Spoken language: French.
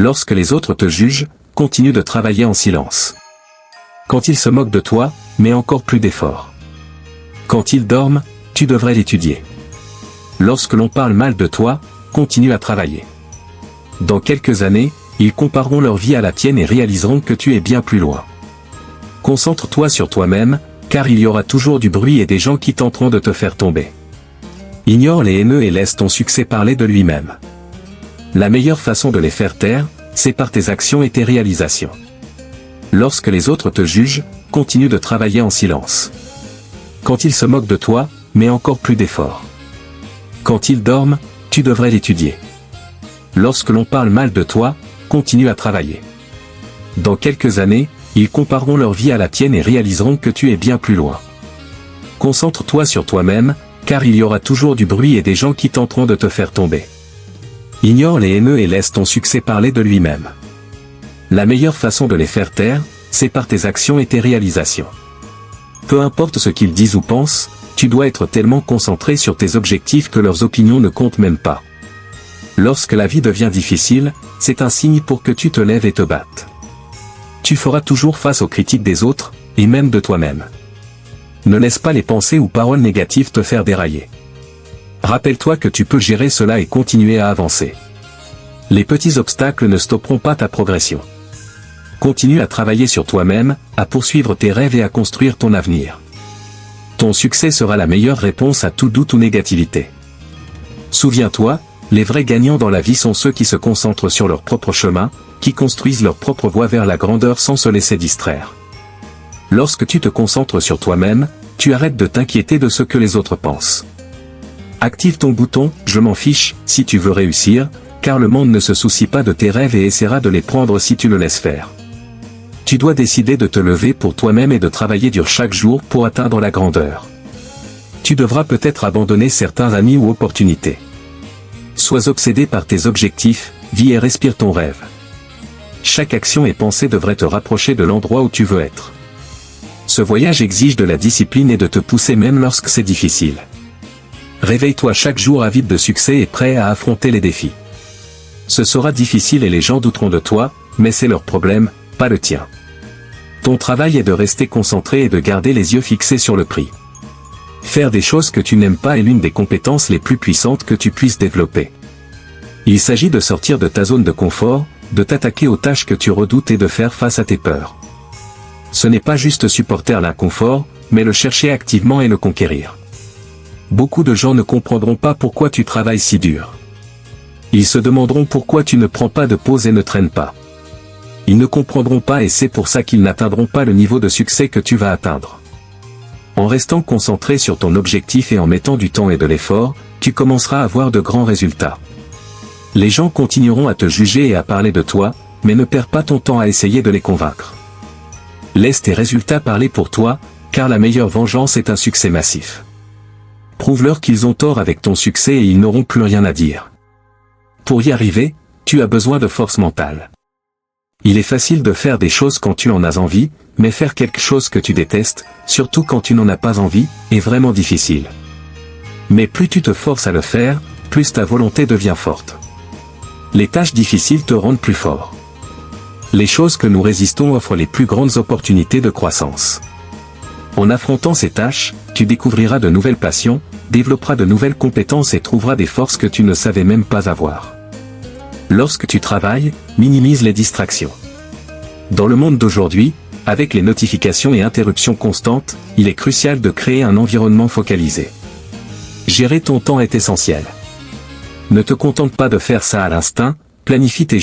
Lorsque les autres te jugent, continue de travailler en silence. Quand ils se moquent de toi, mets encore plus d'efforts. Quand ils dorment, tu devrais l'étudier. Lorsque l'on parle mal de toi, continue à travailler. Dans quelques années, ils compareront leur vie à la tienne et réaliseront que tu es bien plus loin. Concentre-toi sur toi-même, car il y aura toujours du bruit et des gens qui tenteront de te faire tomber. Ignore les haineux et laisse ton succès parler de lui-même. La meilleure façon de les faire taire, c'est par tes actions et tes réalisations. Lorsque les autres te jugent, continue de travailler en silence. Quand ils se moquent de toi, mets encore plus d'efforts. Quand ils dorment, tu devrais l'étudier. Lorsque l'on parle mal de toi, continue à travailler. Dans quelques années, ils compareront leur vie à la tienne et réaliseront que tu es bien plus loin. Concentre-toi sur toi-même, car il y aura toujours du bruit et des gens qui tenteront de te faire tomber. Ignore les haineux et laisse ton succès parler de lui-même. La meilleure façon de les faire taire, c'est par tes actions et tes réalisations. Peu importe ce qu'ils disent ou pensent, tu dois être tellement concentré sur tes objectifs que leurs opinions ne comptent même pas. Lorsque la vie devient difficile, c'est un signe pour que tu te lèves et te battes. Tu feras toujours face aux critiques des autres, et même de toi-même. Ne laisse pas les pensées ou paroles négatives te faire dérailler. Rappelle-toi que tu peux gérer cela et continuer à avancer. Les petits obstacles ne stopperont pas ta progression. Continue à travailler sur toi-même, à poursuivre tes rêves et à construire ton avenir. Ton succès sera la meilleure réponse à tout doute ou négativité. Souviens-toi, les vrais gagnants dans la vie sont ceux qui se concentrent sur leur propre chemin, qui construisent leur propre voie vers la grandeur sans se laisser distraire. Lorsque tu te concentres sur toi-même, tu arrêtes de t'inquiéter de ce que les autres pensent. Active ton bouton « Je m'en fiche » si tu veux réussir, car le monde ne se soucie pas de tes rêves et essaiera de les prendre si tu le laisses faire. Tu dois décider de te lever pour toi-même et de travailler dur chaque jour pour atteindre la grandeur. Tu devras peut-être abandonner certains amis ou opportunités. Sois obsédé par tes objectifs, vis et respire ton rêve. Chaque action et pensée devrait te rapprocher de l'endroit où tu veux être. Ce voyage exige de la discipline et de te pousser même lorsque c'est difficile. Réveille-toi chaque jour avide de succès et prêt à affronter les défis. Ce sera difficile et les gens douteront de toi, mais c'est leur problème, pas le tien. Ton travail est de rester concentré et de garder les yeux fixés sur le prix. Faire des choses que tu n'aimes pas est l'une des compétences les plus puissantes que tu puisses développer. Il s'agit de sortir de ta zone de confort, de t'attaquer aux tâches que tu redoutes et de faire face à tes peurs. Ce n'est pas juste supporter l'inconfort, mais le chercher activement et le conquérir. Beaucoup de gens ne comprendront pas pourquoi tu travailles si dur. Ils se demanderont pourquoi tu ne prends pas de pause et ne traînes pas. Ils ne comprendront pas et c'est pour ça qu'ils n'atteindront pas le niveau de succès que tu vas atteindre. En restant concentré sur ton objectif et en mettant du temps et de l'effort, tu commenceras à voir de grands résultats. Les gens continueront à te juger et à parler de toi, mais ne perds pas ton temps à essayer de les convaincre. Laisse tes résultats parler pour toi, car la meilleure vengeance est un succès massif. Prouve-leur qu'ils ont tort avec ton succès et ils n'auront plus rien à dire. Pour y arriver, tu as besoin de force mentale. Il est facile de faire des choses quand tu en as envie, mais faire quelque chose que tu détestes, surtout quand tu n'en as pas envie, est vraiment difficile. Mais plus tu te forces à le faire, plus ta volonté devient forte. Les tâches difficiles te rendent plus fort. Les choses que nous résistons offrent les plus grandes opportunités de croissance. En affrontant ces tâches, tu découvriras de nouvelles passions, développeras de nouvelles compétences et trouveras des forces que tu ne savais même pas avoir. Lorsque tu travailles, minimise les distractions. Dans le monde d'aujourd'hui, avec les notifications et interruptions constantes, il est crucial de créer un environnement focalisé. Gérer ton temps est essentiel. Ne te contente pas de faire ça à l'instinct, planifie tes